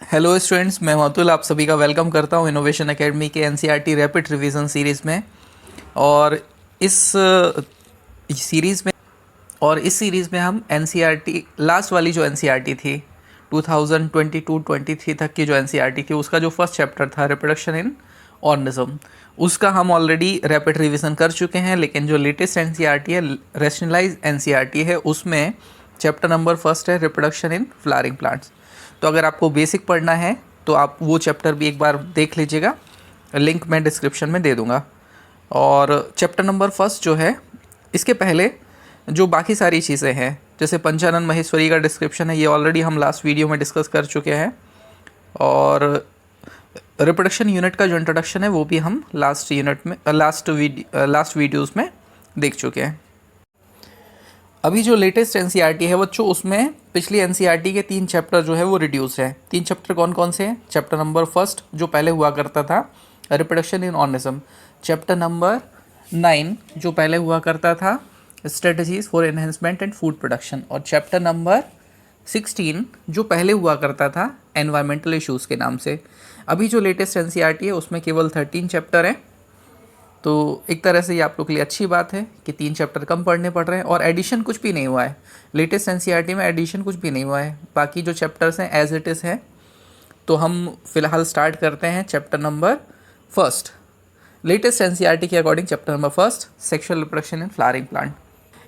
Hello students, मैं अतुल आप सभी का वेलकम करता हूं इनोवेशन एकेडमी के एनसीईआरटी रैपिड रिवीजन सीरीज़ में। और इस सीरीज़ में हम एनसीईआरटी लास्ट वाली जो एनसीईआरटी थी 2022-23 तक की जो एनसीईआरटी थी उसका जो फर्स्ट चैप्टर था रिप्रोडक्शन इन ऑर्गेनिज्म, उसका हम ऑलरेडी रैपिड रिवीजन कर चुके हैं। लेकिन जो लेटेस्ट एनसीईआरटी है, रेशनलाइज एनसीईआरटी है, उसमें चैप्टर नंबर फर्स्ट है रिप्रोडक्शन इन फ्लावरिंग प्लांट्स। तो अगर आपको बेसिक पढ़ना है तो आप वो चैप्टर भी एक बार देख लीजिएगा, लिंक मैं डिस्क्रिप्शन में दे दूँगा। और चैप्टर नंबर फर्स्ट जो है, इसके पहले जो बाकी सारी चीज़ें हैं जैसे पंचानन महेश्वरी का डिस्क्रिप्शन है, ये ऑलरेडी हम लास्ट वीडियो में डिस्कस कर चुके हैं। और रिप्रोडक्शन यूनिट का जो इंट्रोडक्शन है वो भी हम लास्ट वीडियोज़ में देख चुके हैं। अभी जो लेटेस्ट एनसीईआरटी है बच्चों, उसमें पिछली एनसीईआरटी के 3 चैप्टर जो है वो रिड्यूस है। 3 चैप्टर कौन कौन से हैं? चैप्टर नंबर फर्स्ट जो पहले हुआ करता था reproduction in organism, chapter number 9 जो पहले हुआ करता था strategies for enhancement and food production, और चैप्टर नंबर 16 जो पहले हुआ करता था एनवायरमेंटल इश्यूज़ के नाम से। अभी जो लेटेस्ट एनसीईआरटी है उसमें केवल 13 चैप्टर हैं। तो एक तरह से ये आप लोग के लिए अच्छी बात है कि 3 चैप्टर कम पढ़ने पड़ रहे हैं, और एडिशन कुछ भी नहीं हुआ है। लेटेस्ट एनसीईआरटी में एडिशन कुछ भी नहीं हुआ है, बाकी जो चैप्टर्स हैं एज इट इज़ है। तो हम फिलहाल स्टार्ट करते हैं chapter number first. Latest NCERT के according chapter number first, sexual reproduction in flowering plant.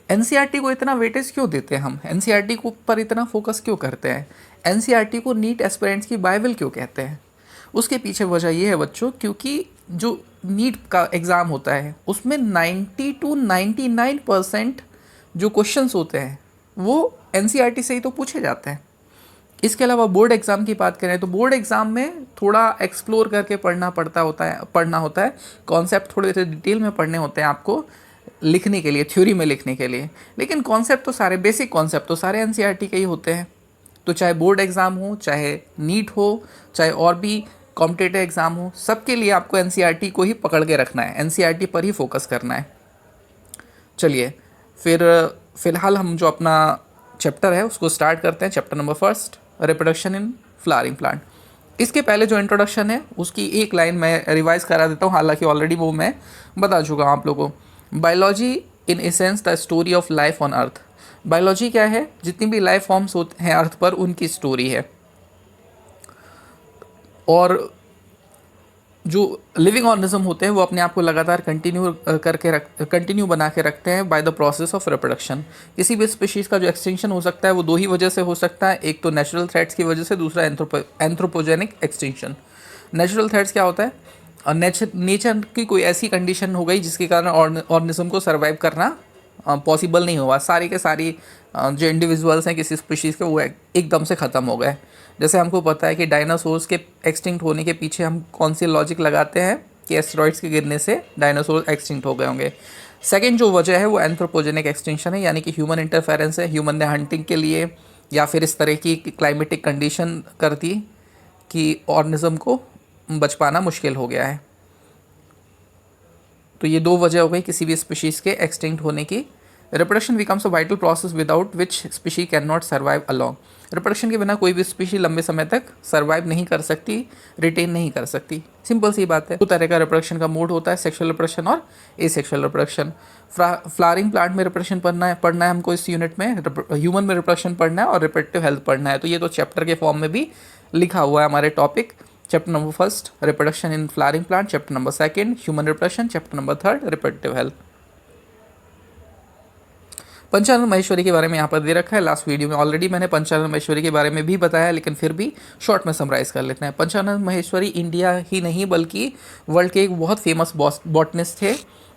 NCERT को इतना वेटेज क्यों देते हैं हम? एनसीईआरटी को पर इतना फोकस क्यों करते हैं? एनसीईआरटी को नीट एस्पिरेंट्स की बाइबल क्यों कहते हैं? उसके पीछे वजह ये है बच्चों, क्योंकि जो नीट का एग्ज़ाम होता है उसमें 90 to 99% जो क्वेश्चंस होते हैं वो एनसीईआरटी से ही तो पूछे जाते हैं। इसके अलावा बोर्ड एग्ज़ाम की बात करें तो बोर्ड एग्ज़ाम में थोड़ा एक्सप्लोर करके पढ़ना होता है, कॉन्सेप्ट थोड़े से डिटेल में पढ़ने होते हैं आपको लिखने के लिए, थ्योरी में लिखने के लिए। लेकिन कॉन्सेप्ट तो सारे, बेसिक कॉन्सेप्ट तो सारे एनसीईआरटी के ही होते हैं। तो चाहे बोर्ड एग्ज़ाम हो, चाहे नीट हो, चाहे और भी कॉम्पिटिटिव एग्ज़ाम हो, सबके लिए आपको एनसीईआरटी को ही पकड़ के रखना है, एनसीईआरटी पर ही फोकस करना है। चलिए फिर फ़िलहाल हम जो अपना चैप्टर है उसको स्टार्ट करते हैं। Chapter number first, reproduction in flowering plant. इसके पहले जो इंट्रोडक्शन है उसकी एक लाइन मैं रिवाइज़ करा देता हूँ, हालांकि ऑलरेडी वो मैं बता चुका हूँ आप लोगों को। Biology in essence the story of life on earth. Biology क्या है? जितनी भी लाइफ फॉर्म्स होते हैं अर्थ पर, उनकी स्टोरी है। और जो लिविंग ऑर्गेनिज्म होते हैं वो अपने आप को लगातार कंटिन्यू बना के रखते हैं by the process of reproduction. किसी भी स्पीशीज़ का जो एक्सटिंक्शन हो सकता है वो 2 ही वजह से हो सकता है, एक तो नेचुरल थ्रेट्स की वजह से, दूसरा एंथ्रोपोजेनिक एक्सटिंक्शन। नेचुरल थ्रेट्स क्या होता है? नेचर की कोई ऐसी कंडीशन हो गई जिसके कारण ऑर्गेनिज्म को सर्वाइव करना पॉसिबल नहीं हुआ। सारी के सारी जो इंडिविजुअल्स हैं किसी स्पीशीज़ के, वो एकदम से ख़त्म हो गए। जैसे हमको पता है कि डायनासोर्स के एक्सटिंक्ट होने के पीछे हम कौन सी लॉजिक लगाते हैं कि एस्टेरॉइड्स के गिरने से डायनासोर एक्सटिंक्ट हो गए होंगे। सेकेंड जो वजह है वो एंथ्रोपोजेनिक एक्सटिंक्शन है, यानी कि ह्यूमन इंटरफेरेंस है। ह्यूमन ने हंटिंग के लिए या फिर इस तरह की क्लाइमेटिक कंडीशन कर दी कि ऑर्गेनिज्म को बच पाना मुश्किल हो गया है। तो ये 2 वजह हो गई किसी भी स्पीशीज़ के एक्सटिंक्ट होने की। Reproduction becomes a vital process without which species can not survive along. Reproduction के बिना कोई भी स्पीशी लंबे समय तक सर्वाइव नहीं कर सकती, रिटेन नहीं कर सकती। सिंपल सी बात है। 2 तरह का रिप्रोडक्शन का मोड होता है, सेक्सुअल रिप्रोडक्शन और एसेक्सुअल रिप्रोडक्शन। फ्लावरिंग प्लांट में रिप्रोडक्शन पढ़ना है हमको इस यूनिट में, ह्यूमन में रिप्रोडक्शन पढ़ना है और रिप्रोडक्टिव हेल्थ पढ़ना है। तो ये तो चैप्टर के फॉर्म में भी लिखा हुआ है हमारे topic. Chapter number first, reproduction in flowering plant. Chapter number second, human reproduction. Chapter number third, reproductive health. Panchanan Maheshwari के बारे में यहाँ पर दे रखा है। लास्ट वीडियो में ऑलरेडी मैंने पंचानन महेश्वरी के बारे में भी बताया, लेकिन फिर भी शॉर्ट में समराइज़ कर लेते हैं। पंचानन महेश्वरी इंडिया ही नहीं बल्कि वर्ल्ड के एक बहुत फेमस बॉटनिस्ट थे।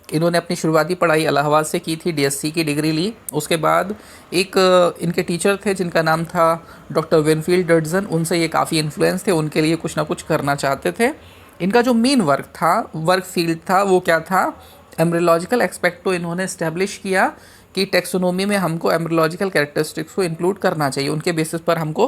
इन्होंने अपनी शुरुआती पढ़ाई इलाहाबाद से की थी, डीएससी की डिग्री ली। उसके बाद एक इनके टीचर थे जिनका नाम था डॉक्टर विनफील्ड डडसन, उनसे ये काफ़ी इन्फ्लुएंस थे, उनके लिए कुछ ना कुछ करना चाहते थे। इनका जो मेन वर्क फील्ड था वो क्या था? एम्ब्रियोलॉजिकल एक्सपेक्ट को इन्होंने इस्टेब्लिश किया कि टेक्सोनोमी में हमको एम्ब्रियोलॉजिकल कैरेक्टरिस्टिक्स को इंक्लूड करना चाहिए, उनके बेसिस पर हमको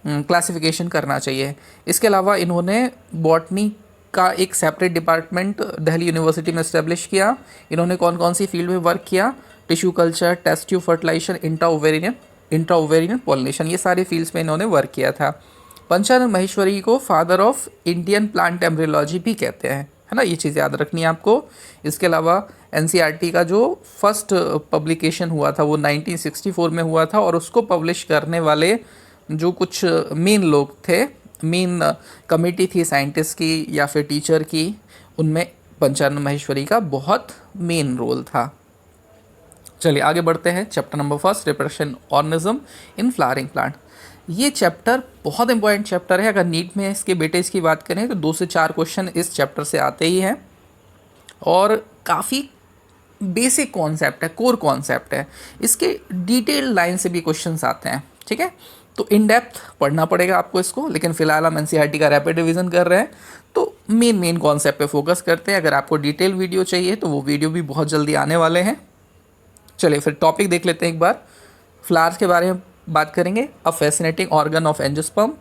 क्लासिफिकेशन करना चाहिए। इसके अलावा इन्होंने बॉटनी का एक सेपरेट डिपार्टमेंट दिल्ली यूनिवर्सिटी में इस्टेब्लिश किया। इन्होंने कौन कौन सी फील्ड में वर्क किया? Tissue culture, test tube fertilization, intra ovarian pollination, ये सारी फील्ड्स में इन्होंने वर्क किया था। पंचानन माहेश्वरी को father of Indian plant embryology भी कहते हैं, है ना, ये चीज़ याद रखनी है आपको। इसके अलावा एनसीईआरटी का जो फर्स्ट पब्लिकेशन हुआ था वो 1964 में हुआ था, और उसको पब्लिश करने वाले जो कुछ मेन लोग थे, मेन कमेटी थी साइंटिस्ट की या फिर टीचर की, उनमें पंचानन माहेश्वरी का बहुत मेन रोल था। चलिए आगे बढ़ते हैं। Chapter number first, reproduction organism in flowering plant. ये चैप्टर बहुत इंपॉर्टेंट चैप्टर है। अगर नीट में इसके वेटेज की बात करें तो 2 से 4 क्वेश्चन इस चैप्टर से आते ही हैं, और काफ़ी बेसिक कॉन्सेप्ट है, कोर कॉन्सेप्ट है। इसके डिटेल लाइन से भी क्वेश्चंस आते हैं, ठीक है। तो इन डेप्थ पढ़ना पड़ेगा आपको इसको, लेकिन फिलहाल हम एनसीईआरटी का रैपिड रिवीजन कर रहे हैं, तो मेन कॉन्सेप्ट पे फोकस करते हैं। अगर आपको डिटेल वीडियो चाहिए तो वो वीडियो भी बहुत जल्दी आने वाले हैं। चलिए फिर टॉपिक देख लेते हैं एक बार। फ्लावर्स के बारे में बात करेंगे। A fascinating organ of angiosperm,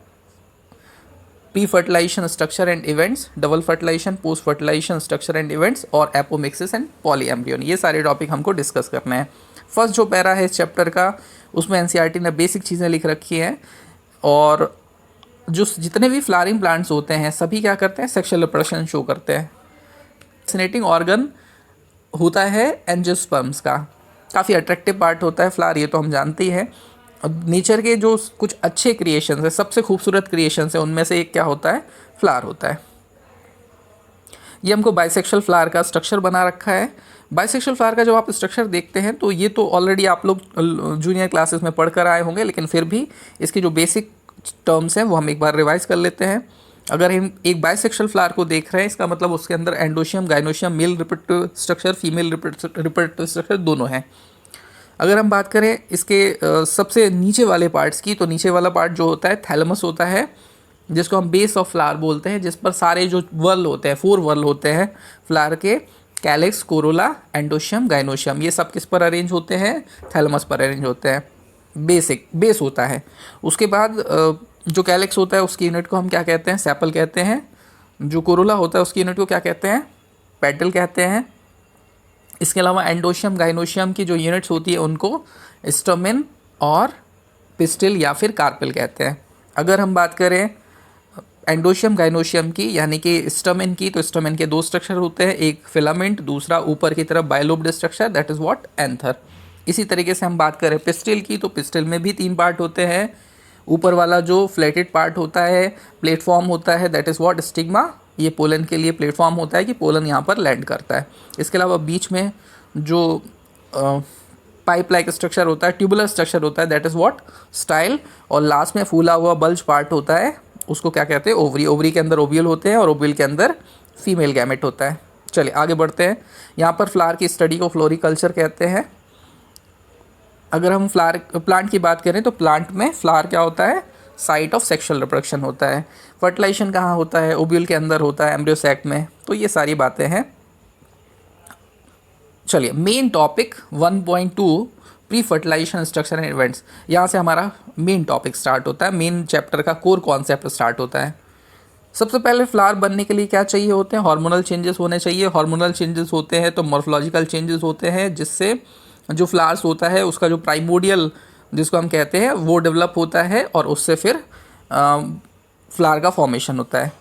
pre fertilization structure and events, double fertilization, post fertilization structure and events, और एपोमिक्सिस एंड पॉलीएम्ब्रियन। ये सारे टॉपिक हमको डिस्कस करने हैं। फर्स्ट जो पैरा है इस चैप्टर का, उसमें एनसीईआरटी ने बेसिक चीज़ें लिख रखी हैं, और जो जितने भी फ्लावरिंग प्लांट्स होते हैं सभी क्या करते हैं, सेक्सुअल रिप्रोडक्शन शो करते हैं। फैसिनेटिंग ऑर्गन होता है एंजियोस्पर्म्स का, काफ़ी अट्रैक्टिव पार्ट होता है फ्लावर, ये तो हम जानते ही हैं। नेचर के जो कुछ अच्छे क्रिएशंस है, सबसे खूबसूरत क्रिएशंस है, उनमें से एक क्या होता है, फ्लावर होता है। ये हमको बाइसेक्सुअल फ्लावर का स्ट्रक्चर बना रखा है। बाइसेक्सुअल फ्लावर का जब आप स्ट्रक्चर देखते हैं तो ये तो ऑलरेडी आप लोग जूनियर क्लासेस में पढ़ कर आए होंगे, लेकिन फिर भी इसके जो बेसिक टर्म्स हैं वो हम एक बार रिवाइज कर लेते हैं। अगर हम एक बाइसेक्सुअल फ्लावर को देख रहे हैं, इसका मतलब उसके अंदर androecium, gynoecium, male reproductive structure, female reproductive structure दोनों हैं। अगर हम बात करें इसके सबसे नीचे वाले पार्ट्स की, तो नीचे वाला पार्ट जो होता है थैलेमस होता है, जिसको हम बेस ऑफ फ्लावर बोलते हैं, जिस पर सारे जो वर्ल होते हैं, 4 वर्ल होते हैं फ्लावर के, कैलिक्स, कोरोला, एंडोशियम, गाइनोशियम, ये सब किस पर अरेंज होते हैं, थैलेमस पर अरेंज होते हैं। बेस होता है। उसके बाद जो कैलिक्स होता है उसकी यूनिट को हम क्या कहते हैं, सेपल कहते हैं। जो कोरोला होता है उसकी यूनिट को क्या कहते हैं, पेटल कहते हैं। इसके अलावा एंडोशियम, गाइनोशियम की जो यूनिट्स होती है उनको स्टोमेन और पिस्टिल या फिर कार्पेल कहते हैं। अगर हम बात करें एंडोशियम, गाइनोशियम की यानी कि स्टोमेन की, तो स्टोमेन के 2 स्ट्रक्चर होते हैं, एक फिलामेंट, दूसरा ऊपर की तरफ bilobed structure, that is what, anther. इसी तरीके से हम बात करें पिस्टिल की, तो पिस्टिल में भी 3 पार्ट होते हैं। ऊपर वाला जो फ्लैटेड पार्ट होता है, प्लेटफॉर्म होता है, दैट इज़ व्हाट, स्टिग्मा। ये पोलन के लिए प्लेटफॉर्म होता है कि पोलन यहाँ पर लैंड करता है। इसके अलावा बीच में जो पाइप लाइक स्ट्रक्चर होता है, ट्यूबुलर स्ट्रक्चर होता है, दैट इज़ व्हाट, स्टाइल। और लास्ट में फूला हुआ बल्ज पार्ट होता है, उसको क्या कहते हैं, ओवरी। ओवरी के अंदर ओव्यूल होते हैं और ओव्यूल के अंदर फीमेल गैमेट होता है। चलिए आगे बढ़ते हैं। यहाँ पर फ्लावर की स्टडी को फ्लोरिकल्चर कहते हैं। अगर हम फ्लावर प्लांट की बात करें तो प्लांट में फ्लावर क्या होता है, साइट ऑफ सेक्सुअल रिप्रोडक्शन होता है। फर्टिलाइजेशन कहाँ होता है, ओव्यूल के अंदर होता है, एम्ब्रियो सैक में। तो ये सारी बातें हैं। चलिए main topic 1.2 pre fertilization structure and events, यहाँ से हमारा मेन टॉपिक स्टार्ट होता है, मेन चैप्टर का कोर कॉन्सेप्ट स्टार्ट होता है। सबसे पहले फ्लावर बनने के लिए क्या चाहिए होते हैं, हार्मोनल चेंजेस होने चाहिए। हार्मोनल चेंजेस होते हैं तो मॉर्फोलॉजिकल चेंजेस होते हैं, जिससे जो फ्लावर्स होता है उसका जो प्राइमोडियल जिसको हम कहते हैं वो डेवलप होता है, और उससे फिर फ्लावर का फॉर्मेशन होता है।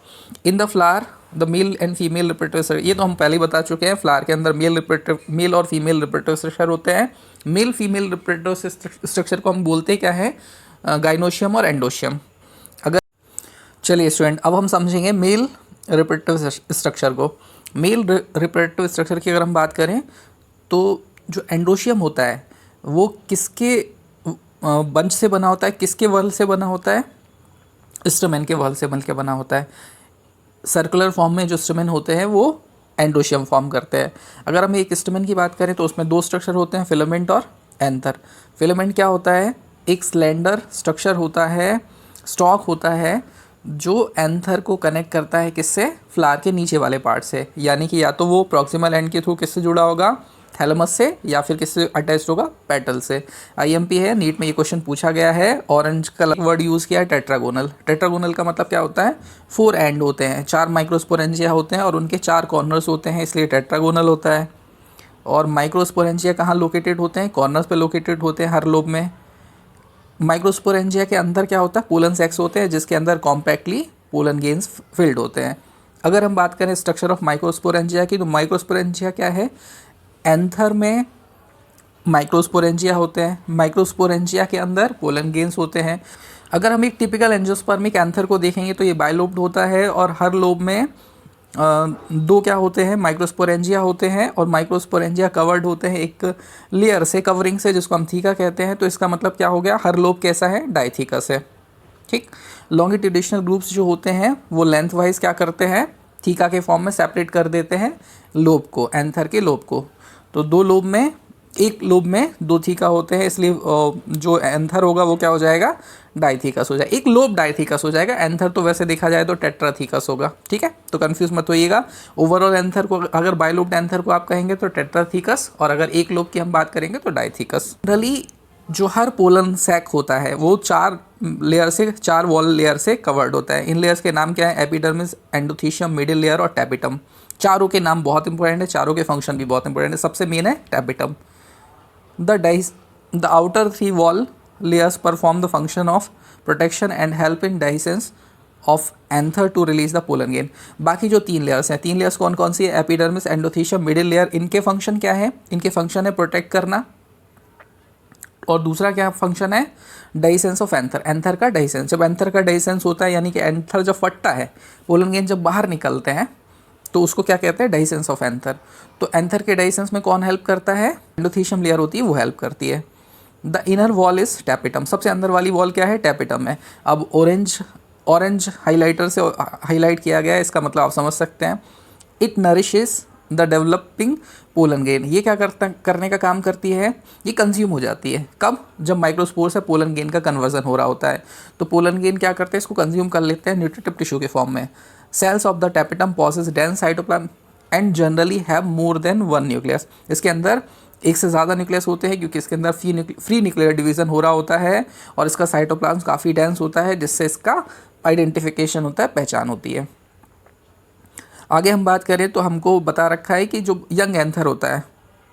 In the flower the male and female reproductive structure, ये तो हम पहले ही बता चुके हैं। फ्लावर के अंदर मेल और फीमेल रिप्रोडक्टिव स्ट्रक्चर होते हैं। मेल फीमेल रिप्रोडक्टिव स्ट्रक्चर को हम बोलते क्या है, गाइनोशियम और एंडोशियम। अगर चलिए स्टूडेंट, अब हम समझेंगे मेल रिप्रोडक्टिव स्ट्रक्चर को। मेल रिप्रोडक्टिव स्ट्रक्चर की अगर हम बात करें तो जो एंडोशियम होता है वो किसके बंच से बना होता है, किसके वर्ल से बना होता है, स्टोमेन के वर्ल से बन के बना होता है। सर्कुलर फॉर्म में जो स्टोमेन होते हैं वो एंडोशियम फॉर्म करते हैं। अगर हम एक स्टोमेन की बात करें तो उसमें 2 स्ट्रक्चर होते हैं, फिलामेंट और एंथर। फिलामेंट क्या होता है, एक स्लेंडर स्ट्रक्चर होता है, स्टॉक होता है, जो एंथर को कनेक्ट करता है किससे, फ्लावर के नीचे वाले पार्ट से। यानी कि या तो वो प्रॉक्सिमल एंड के थ्रू किससे जुड़ा होगा, थैलेमस से, या फिर किससे अटैच होगा, पेटल से। आईएमपी है, नीट में ये क्वेश्चन पूछा गया है। ऑरेंज कलर वर्ड यूज़ किया है, टेट्रागोनल। टेट्रागोनल का मतलब क्या होता है, 4 एंड होते हैं, 4 माइक्रोस्पोरेंजिया होते हैं और उनके 4 कॉर्नर्स होते हैं, इसलिए टेट्रागोनल होता है। और माइक्रोस्पोरेंजिया कहाँ लोकेटेड होते हैं, कॉर्नर्स पे लोकेटेड होते हैं हर लोब में। माइक्रोस्पोरेंजिया के अंदर क्या होता है, पोलन सैक्स होते हैं जिसके अंदर कॉम्पैक्टली पोलन गेन्स फिल्ड होते हैं। अगर हम बात करें स्ट्रक्चर ऑफ माइक्रोस्पोरेंजिया की, तो माइक्रोस्पोरेंजिया क्या है, एंथर में माइक्रोस्पोरेंजिया होते हैं, माइक्रोस्पोरेंजिया के अंदर पोलन गेन्स होते हैं। अगर हम एक टिपिकल एंजियोस्पर्मिक एंथर को देखेंगे तो ये बाइलोब्ड होता है और हर लोब में दो क्या होते हैं, माइक्रोस्पोरेंजिया होते हैं और माइक्रोस्पोरेंजिया कवर्ड होते हैं एक लेयर से, कवरिंग से, जिसको हम थीका कहते हैं। तो इसका मतलब क्या हो गया, हर लोब कैसा है, डाइथीकस है। ठीक, लॉन्गिट्यूडिशनल ग्रुप्स जो होते हैं वो लेंथ वाइज क्या करते हैं, थीका के फॉर्म में सेपरेट कर देते हैं लोब को, एंथर के लोब को। तो दो लोब में, एक लोब में दो थीका होते हैं, इसलिए जो एंथर होगा वो क्या हो जाएगा, डाइथीकस हो जाएगा। एक लोब डाइथीकस हो जाएगा, एंथर तो वैसे देखा जाए तो टेट्राथीकस होगा। ठीक है, तो कंफ्यूज मत होइएगा। ओवरऑल एंथर को अगर बाइलोब्ड एंथर को आप कहेंगे तो टेट्राथीकस, और अगर एक लोब की हम बात करेंगे तो डाइथीकस। जनरली जो हर पोलन सैक होता है वो 4 लेयर से, 4 वॉल लेयर से कवर्ड होता है। इन लेयर्स के नाम क्या है, एपिडर्मिस, एंडोथीशियम, मिडिल लेयर और टैपिटम। चारों के नाम बहुत इंपॉर्टेंट है, चारों के फंक्शन भी बहुत इंपॉर्टेंट है। सबसे मेन है tapetum. The outer 3 wall layers perform the function of protection and help in dehiscence of anther to release the pollen grain। बाकी जो 3 लेयर्स हैं, 3 लेयर्स कौन कौन सी है, एपिडर्मिस, एंडोथीशियम, मिडिल लेयर, इनके फंक्शन क्या है, इनके फंक्शन है प्रोटेक्ट करना, और दूसरा क्या फंक्शन है, डाइसेंस ऑफ एंथर, एंथर का डाइसेंस। जब एंथर का डाइसेंस होता है यानी कि एंथर जब फटता है, पोलन ग्रेन जब बाहर निकलते हैं, तो उसको क्या कहते हैं, डाइसेंस ऑफ एंथर। तो एंथर के डाइसेंस में कौन हेल्प करता है, एंडोथीशियम लेयर होती है वो हेल्प करती है। The inner wall is tapetum, सबसे अंदर वाली वॉल क्या है, टैपिटम है। अब ऑरेंज हाइलाइटर से हाईलाइट किया गया है, इसका मतलब आप समझ सकते हैं। It nourishes the developing pollen grain, ये क्या करने का काम करती है, ये कंज्यूम हो जाती है। कब, जब माइक्रोस्पोर से पोलन ग्रेन का कन्वर्जन हो रहा होता है, तो पोलन ग्रेन क्या करते हैं, इसको कंज्यूम कर लेते हैं न्यूट्रिटिव टिश्यू के फॉर्म में। Cells of the tapetum possess dense cytoplasm and generally have more than 1 nucleus. इसके अंदर एक से ज़्यादा न्यूक्लियस होते हैं क्योंकि इसके अंदर फ्री न्यूक्लियर डिवीजन हो रहा होता है और इसका साइटोप्लाज्म काफ़ी डेंस होता है, जिससे इसका आइडेंटिफिकेशन होता है, पहचान होती है। आगे हम बात करें तो हमको बता रखा है कि जो यंग एंथर होता है,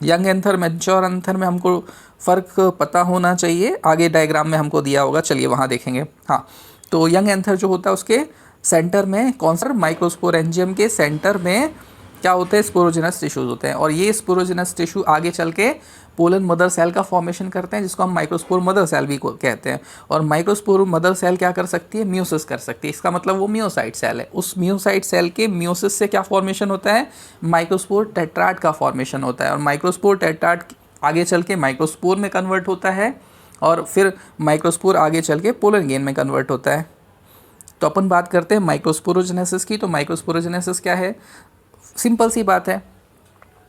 यंग एंथर मैच्योर एंथर में हमको फ़र्क पता होना चाहिए, आगे डायग्राम में हमको दिया होगा, चलिए वहाँ देखेंगे। हाँ, तो यंग एंथर जो होता है उसके सेंटर में कौन सा, माइक्रोस्पोरेंजियम के सेंटर में क्या होते हैं, स्पोरोजिनस टिश्यूज़ होते हैं, और ये स्पोरोजिनस टिश्यू आगे चल के पोलन मदर सेल का फॉर्मेशन करते हैं, जिसको हम माइक्रोस्पोर मदर सेल भी कहते हैं। और माइक्रोस्पोर मदर सेल क्या कर सकती है, मियोसिस कर सकती है। इसका मतलब वो मियोसाइट सेल है। उस मियोसाइट सेल के मियोसिस से क्या फॉर्मेशन होता है, माइक्रोस्पोर टेट्राड का फॉर्मेशन होता है, और माइक्रोस्पोर टेट्राड आगे चल के माइक्रोस्पोर में कन्वर्ट होता है, और फिर माइक्रोस्पोर आगे चल के पोलन ग्रेन में कन्वर्ट होता है। तो अपन बात करते हैं माइक्रोस्पोरोजेनेसिस की। तो माइक्रोस्पोरोजेनेसिस क्या है, सिंपल सी बात है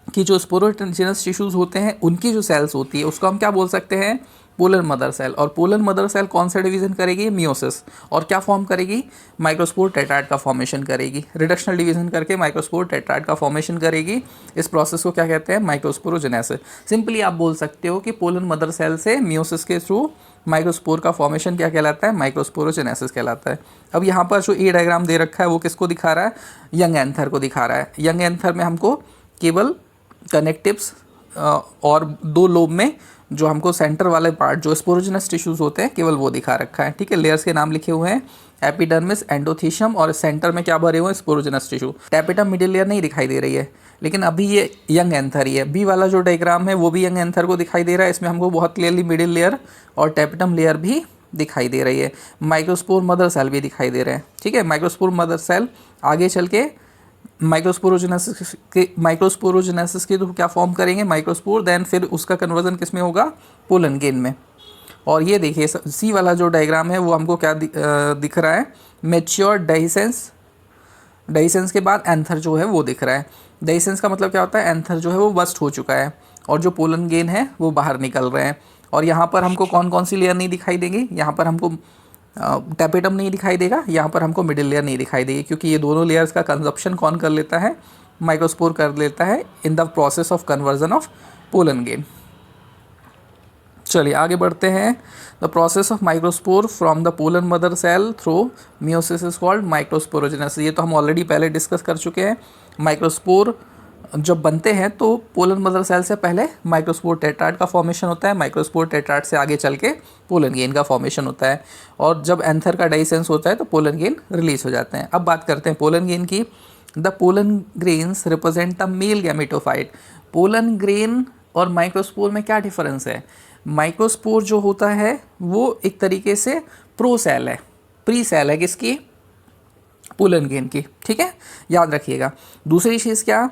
कि जो स्पोरोजिनस टिश्यूज़ होते हैं उनकी जो सेल्स होती है उसको हम क्या बोल सकते हैं, पोलन मदर सेल। और पोलन मदर सेल कौन सा डिवीजन करेगी, मियोसिस, और क्या फॉर्म करेगी, माइक्रोस्पोर टेट्राड का फॉर्मेशन करेगी। रिडक्शनल डिवीजन करके माइक्रोस्पोर टेट्राड का फॉर्मेशन करेगी। इस प्रोसेस को क्या कहते हैं, माइक्रोस्पोरोजेनेसिस। सिंपली आप बोल सकते हो कि पोलन मदर सेल से मियोसिस के थ्रू माइक्रोस्पोर का फॉर्मेशन क्या कहलाता है, माइक्रोस्पोरोजेनेसिस कहलाता है। अब यहाँ पर जो ए डायग्राम दे रखा है वो किसको दिखा रहा है, यंग एंथर को दिखा रहा है। यंग एंथर में हमको केवल कनेक्टिव्स और 2 लोब में जो हमको सेंटर वाले पार्ट जो स्पोरोजिनस टिश्यूज़ होते हैं केवल वो दिखा रखा है। ठीक है, लेयर्स के नाम लिखे हुए हैं, एपिडर्मिस, एंडोथीशियम, और सेंटर में क्या भरे हुए हैं, sporogenous tissue. Tapetum middle layer नहीं दिखाई दे रही है, लेकिन अभी ये यंग एंथर ही है। बी वाला जो डायग्राम है वो भी यंग एंथर को दिखाई दे रहा है। इसमें हमको बहुत क्लियरली मिडिल लेयर और टैपिटम लेयर भी दिखाई दे रही है। माइक्रोस्पोर मदर सेल भी दिखाई दे रहे हैं। ठीक है, माइक्रोस्पोर मदर सेल आगे चल के माइक्रोस्पोरोजेनेसिस के तो क्या फॉर्म करेंगे, माइक्रोस्पोर, देन फिर उसका कन्वर्जन किस में होगा, पोलन ग्रेन में। और ये देखिए सी वाला जो डायग्राम है वो हमको क्या दिख रहा है, मैच्योर डाइसेंस के बाद एंथर जो है वो दिख रहा है। डाइसेंस का मतलब क्या होता है, एंथर जो है वो बस्ट हो चुका है और जो पोलन ग्रेन है वो बाहर निकल रहे हैं। और यहाँ पर हमको कौन कौन सी लेयर नहीं दिखाई देंगी, यहाँ पर हमको टैपिटम नहीं दिखाई देगा, यहाँ पर हमको मिडिल लेयर नहीं दिखाई देगी, क्योंकि ये दोनों लेयर्स का कंजप्शन कौन कर लेता है, माइक्रोस्पोर कर लेता है in the process of conversion of pollen grain. चलिए आगे बढ़ते हैं। The process of microspore from the pollen mother cell through meiosis is called microsporogenesis. ये तो हम ऑलरेडी पहले डिस्कस कर चुके हैं। माइक्रोस्पोर जब बनते हैं तो पोलन मदर सेल से पहले माइक्रोस्पोर टेट्राड का फॉर्मेशन होता है, माइक्रोस्पोर टेट्राड से आगे चल के पोलन गेन का फॉर्मेशन होता है, और जब एंथर का डाइसेंस होता है तो पोलन गेन रिलीज हो जाते हैं। अब बात करते हैं पोलन गेन की। The pollen grains represent the male gametophyte. Pollen grain और माइक्रोस्पोर में क्या डिफरेंस है? माइक्रोस्पोर जो होता है वो एक तरीके से प्रो सेल है, प्री सेल है किसकी? पोलन गेन की, ठीक है, याद रखिएगा। दूसरी चीज़ क्या,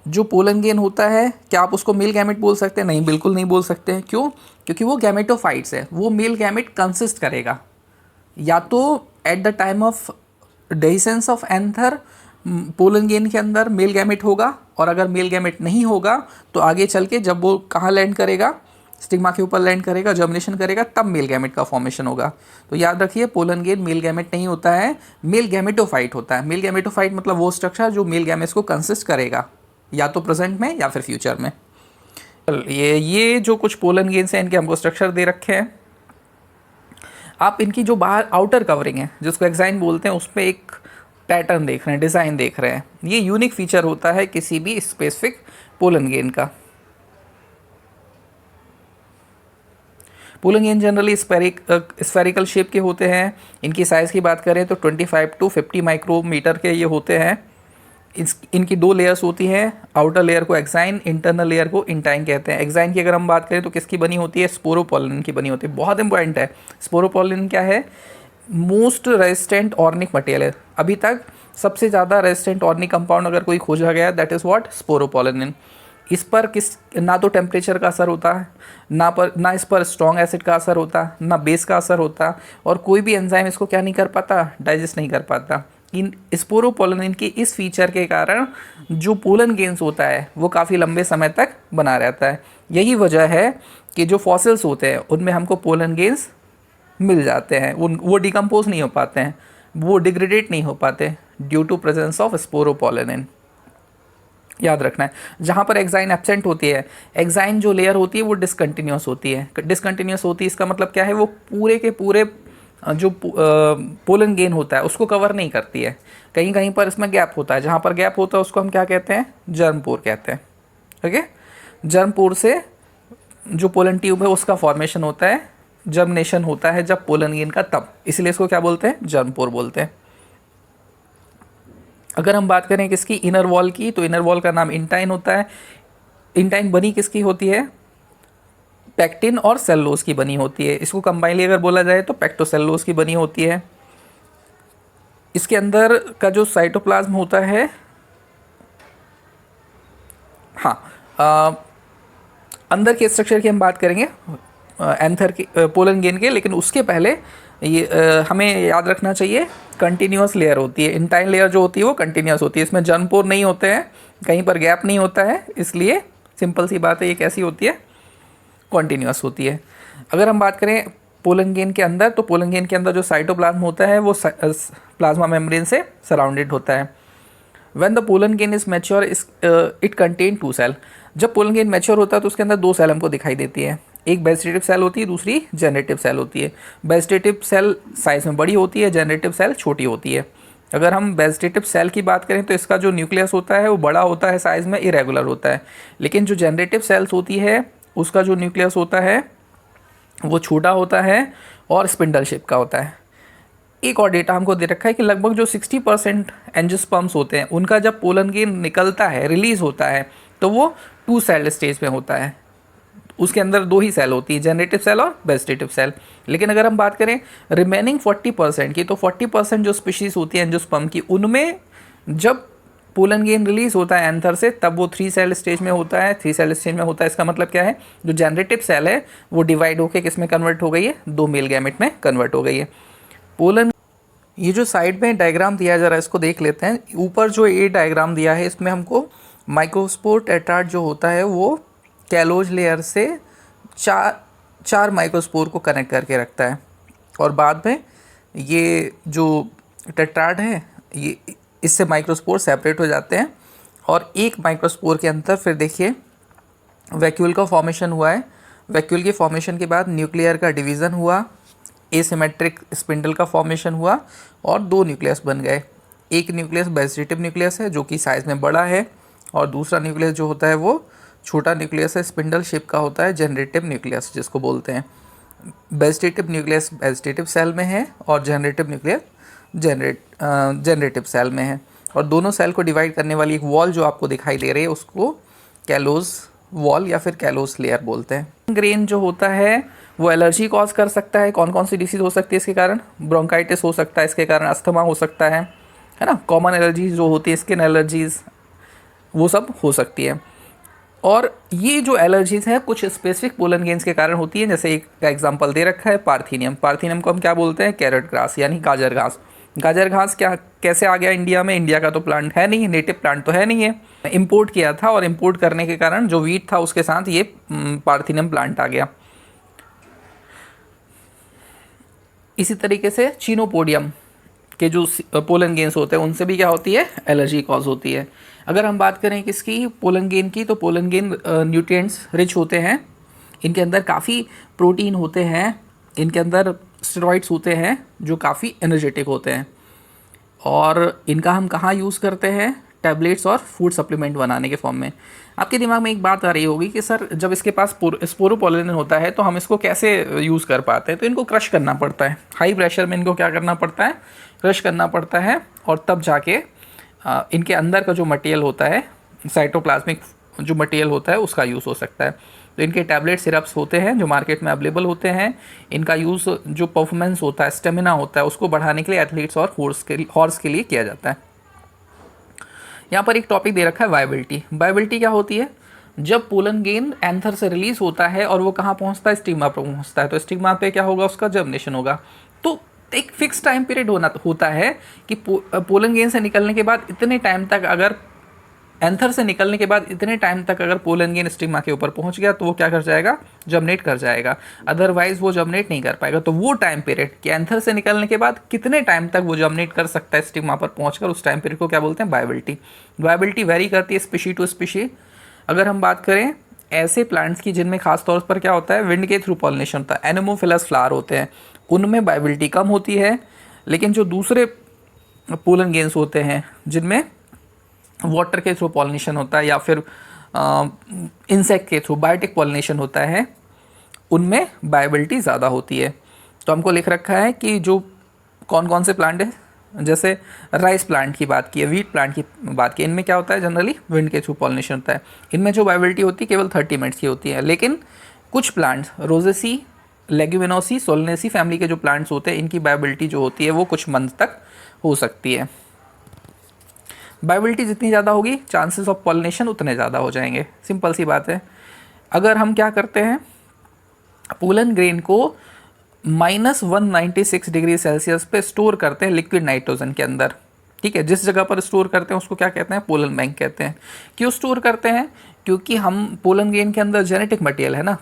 जो पोलन गेन होता है क्या आप उसको मेल गैमेट बोल सकते हैं? नहीं, बिल्कुल नहीं बोल सकते हैं। क्यों? क्योंकि वो गैमेटोफाइट्स है, वो मेल गैमेट कंसिस्ट करेगा या तो at the time of dehiscence of anther pollen gain के अंदर मेल गैमेट होगा, और अगर मेल गैमेट नहीं होगा तो आगे चल के जब वो कहाँ लैंड करेगा, स्टिग्मा के ऊपर लैंड करेगा, जर्मिनेशन करेगा, तब मेल गैमेट का फॉर्मेशन होगा। तो याद रखिए पोलन गेन मेल गैमेट नहीं होता है, मेल गैमेटोफाइट होता है। मेल गैमेटोफाइट मतलब वो स्ट्रक्चर जो मेल गैमेट्स को कंसिस्ट करेगा, या तो प्रेजेंट में या फिर फ्यूचर में। ये जो कुछ पोलन गेन्स हैं इनके हमको स्ट्रक्चर दे रखे हैं। आप इनकी जो बाहर आउटर कवरिंग है जिसको एक्साइन बोलते हैं, उस पर एक पैटर्न देख रहे हैं, डिज़ाइन देख रहे हैं। ये यूनिक फीचर होता है किसी भी स्पेसिफिक पोलन गेन का। Pollen gain generally spherical shape के होते हैं। इनकी साइज़ की बात करें तो 25 to 50 माइक्रोमीटर के ये होते हैं। इनकी दो लेयर्स होती हैं, आउटर लेयर को एक्साइन, इंटरनल लेयर को इंटाइन कहते हैं। एक्साइन की अगर हम बात करें तो किसकी बनी होती है? स्पोरोपोलिन की बनी होती है। बहुत इंपॉर्टेंट है, स्पोरोपोलिन क्या है? मोस्ट रेजिस्टेंट ऑर्निक मटेरियल है। अभी तक सबसे ज़्यादा रेजिस्टेंट ऑर्निक कंपाउंड अगर कोई खोजा गया दैट इज़ व्हाट? स्पोरोपोलिन। इस पर ना तो टेम्परेचर का असर होता है, ना इस पर स्ट्रॉन्ग एसिड का असर होता, ना बेस का असर होता, और कोई भी एंजाइम इसको क्या नहीं कर पाता? डाइजेस्ट नहीं कर पाता। इन स्पोरोपोलिन के इस फीचर के कारण जो पोलन गेन्स होता है वो काफ़ी लंबे समय तक बना रहता है। यही वजह है कि जो फॉसिल्स होते हैं उनमें हमको पोलन गेन्स मिल जाते हैं, वो डिकम्पोज नहीं हो पाते हैं, वो डिग्रेडेट नहीं हो पाते due to presence of sporopollenin. याद रखना है, जहाँ पर एक्साइन एब्सेंट होती है, एक्साइन जो लेयर होती है वो डिसकंटिन्यूस होती है। डिसकंटिन्यूस होती है इसका मतलब क्या है? वो पूरे के पूरे जो पोलन गेन होता है उसको कवर नहीं करती है। कहीं कहीं पर इसमें गैप होता है, जहाँ पर गैप होता है उसको हम क्या कहते हैं? जर्म पोर कहते हैं। ओके, जर्म पोर से जो पोलन ट्यूब है उसका फॉर्मेशन होता है, जर्मिनेशन होता है जब पोलन गेन का, तब इसलिए इसको क्या बोलते हैं? जर्म पोर बोलते हैं। अगर हम बात करें किसकी? इनर वॉल की, तो इनर वॉल का नाम इंटाइन होता है। इंटाइन बनी किसकी होती है? पैक्टिन और सेलुलोज की बनी होती है। इसको कंबाइनली अगर बोला जाए तो पैक्टोसेलुलोज की बनी होती है। इसके अंदर का जो साइटोप्लाज्म होता है, हाँ, अंदर के स्ट्रक्चर की हम बात करेंगे एंथर के, पोलन गेन के, लेकिन उसके पहले ये हमें याद रखना चाहिए कंटिन्यूअस लेयर होती है। इंटाइन लेयर जो होती है वो कंटिन्यूअस होती है, इसमें जर्म पोर नहीं होते हैं, कहीं पर गैप नहीं होता है, इसलिए सिंपल सी बात है ये कैसी होती है? कॉन्टीन्यूअस होती है। अगर हम बात करें पोलन गेन के अंदर, तो पोलन गेन के अंदर जो साइटोप्लाज्म होता है वो प्लाज्मा मेम्ब्रेन से सराउंडेड होता है। When the pollen grain is mature it contain 2 cell. जब पोलन गेन मैच्योर होता है तो उसके अंदर 2 सेल हमको दिखाई देती है, एक वेजिटेटिव सेल होती है, दूसरी जनरेटिव सेल होती है। वेजिटेटिव सेल साइज में बड़ी होती है, जनरेटिव सेल छोटी होती है। अगर हम वेजिटेटिव सेल की बात करें तो इसका जो न्यूक्लियस होता है वो बड़ा होता है, साइज़ में इरेगुलर होता है, लेकिन जो जनरेटिव सेल्स होती है उसका जो न्यूक्लियस होता है वो छोटा होता है और स्पिंडल शेप का होता है। एक और डेटा हमको दे रखा है कि लगभग जो 60% एंजियोस्पर्म्स होते हैं उनका जब पोलन गेन निकलता है, रिलीज होता है, तो वो 2 सेल स्टेज में होता है। उसके अंदर 2 ही सेल होती है, जनरेटिव सेल और वेजिटेटिव सेल। लेकिन अगर हम बात करें रिमेनिंग 40% की, तो 40% जो स्पीशीज़ होती है एंजियोस्पर्म की, उनमें जब पोलन गेन रिलीज होता है एंथर से तब वो 3 सेल स्टेज में होता है। 3 सेल स्टेज में होता है, इसका मतलब क्या है? जो जनरेटिव सेल है वो डिवाइड होकर किस में कन्वर्ट हो गई है? 2 मेल गैमेट में कन्वर्ट हो गई है। पोलन, ये जो साइड में डायग्राम दिया जा रहा है इसको देख लेते हैं। ऊपर जो ये डायग्राम दिया है इसमें हमको माइक्रोस्पोर टेट्राड जो होता है वो कैलोज लेयर से चार माइक्रोस्पोर को कनेक्ट करके रखता है, और बाद में ये जो टेट्राड है ये इससे माइक्रोस्पोर सेपरेट हो जाते हैं, और एक माइक्रोस्पोर के अंदर फिर देखिए वैक्यूल का फॉर्मेशन हुआ है। वैक्यूल के फॉर्मेशन के बाद न्यूक्लियर का डिवीज़न हुआ, एसिमेट्रिक स्पिंडल का फॉर्मेशन हुआ और 2 न्यूक्लियस बन गए। एक न्यूक्लियस वेजिटेटिव न्यूक्लियस है जो कि साइज़ में बड़ा है, और दूसरा न्यूक्लियस जो होता है वो छोटा न्यूक्लियस है, स्पिंडल शेप का होता है, जनरेटिव न्यूक्लियस जिसको बोलते हैं। वेजिटेटिव न्यूक्लियस वेजिटेटिव सेल में है और जनरेटिव न्यूक्लियस जनरेटिव सेल में है। और दोनों सेल को डिवाइड करने वाली एक वॉल जो आपको दिखाई दे रही है उसको कैलोज वॉल या फिर कैलोज लेयर बोलते हैं। ग्रेन जो होता है वो एलर्जी कॉज कर सकता है। कौन कौन सी डिसीज हो सकती है इसके कारण? ब्रोंकाइटिस हो सकता है इसके कारण, अस्थमा हो सकता है ना। कॉमन एलर्जीज जो होती है, स्किन एलर्जीज, वो सब हो सकती है। और ये जो एलर्जीज है कुछ स्पेसिफिक पोलन ग्रेन्स के कारण होती है। जैसे एक का एग्जांपल दे रखा है पार्थिनियम। पार्थिनियम को हम क्या बोलते हैं? कैरेट ग्रास यानी गाजर घास। गाजर घास क्या कैसे आ गया इंडिया में? इंडिया का तो प्लांट है नहीं, नेटिव प्लांट तो है नहीं है, इंपोर्ट किया था और इंपोर्ट करने के कारण जो वीट था उसके साथ ये पार्थिनियम प्लांट आ गया। इसी तरीके से चीनोपोडियम के जो पोलन ग्रेन्स होते हैं उनसे भी क्या होती है? एलर्जी कॉज होती है। अगर हम बात करें किसकी? पोलन ग्रेन की, तो पोलन ग्रेन न्यूट्रिएंट्स रिच होते हैं। इनके अंदर काफ़ी प्रोटीन होते हैं, इनके अंदर स्टेरॉइड्स होते हैं जो काफ़ी एनर्जेटिक होते हैं। और इनका हम कहाँ यूज़ करते हैं? टैबलेट्स और फूड सप्लीमेंट बनाने के फॉर्म में। आपके दिमाग में एक बात आ रही होगी कि सर जब इसके पास स्पोरोपोलेनिन होता है तो हम इसको कैसे यूज़ कर पाते हैं? तो इनको क्रश करना पड़ता है, हाई प्रेशर में इनको क्या करना पड़ता है? क्रश करना पड़ता है और तब जाके इनके अंदर का जो मटेरियल होता है, साइटोप्लाज्मिक जो मटेरियल होता है उसका यूज़ हो सकता है। तो इनके टैबलेट सिरप्स होते हैं जो मार्केट में अवेलेबल होते हैं। इनका यूज़ जो परफॉर्मेंस होता है, स्टेमिना होता है, उसको बढ़ाने के लिए एथलीट्स और हॉर्स के लिए किया जाता है। यहाँ पर एक टॉपिक दे रखा है वायबिलिटी। वायबिलिटी क्या होती है? जब पोलन ग्रेन एंथर से रिलीज होता है और वो कहाँ पहुँचता है? स्टिग्मा पर पहुँचता है। तो स्टिग्मा पे क्या होगा? उसका जर्मिनेशन होगा। तो एक फिक्स टाइम पीरियड होता है कि पोलन ग्रेन से निकलने के बाद इतने टाइम तक, अगर एंथर से निकलने के बाद इतने टाइम तक अगर पोलन ग्रेन स्टिग्मा के ऊपर पहुंच गया तो वो क्या कर जाएगा? जर्मिनेट कर जाएगा। अदरवाइज वो जर्मिनेट नहीं कर पाएगा। तो वो टाइम पीरियड कि एंथर से निकलने के बाद कितने टाइम तक वो जर्मिनेट कर सकता है स्टिग्मा पर पहुंचकर, उस टाइम पीरियड को क्या बोलते हैं? वायबिलिटी। वायबिलिटी वेरी करती है स्पीशी टू स्पीशी। अगर हम बात करें ऐसे प्लांट्स की जिनमें खास तौर पर क्या होता है? विंड के थ्रू पॉलिनेशन होता है, एनेमोफिलस फ्लावर होते हैं, उनमें वायबिलिटी कम होती है। लेकिन जो दूसरे पोलन ग्रेन्स होते हैं जिनमें वाटर के थ्रू पॉलिनेशन होता है या फिर इंसेक्ट के थ्रू बायोटिक पॉलिनेशन होता है, उनमें वायबिलिटी ज़्यादा होती है। तो हमको लिख रखा है कि जो कौन कौन से प्लांट है, जैसे राइस प्लांट की बात की है, वीट प्लांट की बात की, इनमें क्या होता है? जनरली विंड के थ्रू पॉलिनेशन होता है। इनमें जो वायबिलिटी होती है केवल 30 मिनट्स की होती है। लेकिन कुछ plants, Rosaceae, Leguminosae, Solanaceae family के जो प्लांट्स होते हैं, इनकी वायबिलिटी जो होती है वो कुछ मंथ तक हो सकती है। वायबिलिटी जितनी ज़्यादा होगी चांसेस ऑफ पॉलिनेशन उतने ज़्यादा हो जाएंगे। सिंपल सी बात है। अगर हम क्या करते हैं, पोलन ग्रेन को -196 डिग्री सेल्सियस पे स्टोर करते हैं लिक्विड नाइट्रोजन के अंदर, ठीक है। जिस जगह पर स्टोर करते हैं उसको क्या कहते हैं? पोलन बैंक कहते हैं। क्यों स्टोर करते हैं? क्योंकि हम पोलन ग्रेन के अंदर जेनेटिक मटेरियल है ना,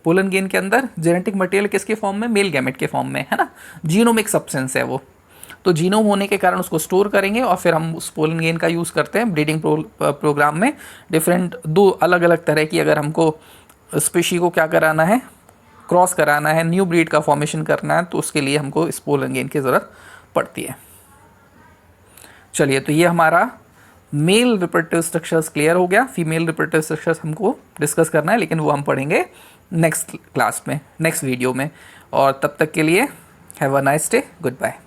पोलन ग्रेन के अंदर जेनेटिक मटेरियल किसके फॉर्म में? मेल गैमेट के फॉर्म में, है ना। जीनोमिक सब्सटेंस है वो। तो जीनोम होने के कारण उसको स्टोर करेंगे और फिर हम उस पोलन ग्रेन का यूज़ करते हैं ब्रीडिंग प्रोग्राम में। डिफरेंट दो अलग अलग तरह की अगर हमको स्पीशी को क्या कराना है? क्रॉस कराना है, न्यू ब्रीड का फॉर्मेशन करना है, तो उसके लिए हमको इस पोलन ग्रेन की ज़रूरत पड़ती है। चलिए, तो ये हमारा मेल रिप्रोडक्टिव स्ट्रक्चर्स क्लियर हो गया। फीमेल रिप्रोडक्टिव स्ट्रक्चर्स हमको डिस्कस करना है, लेकिन वो हम पढ़ेंगे नेक्स्ट क्लास में, नेक्स्ट वीडियो में। और तब तक के लिए have a nice day, good bye.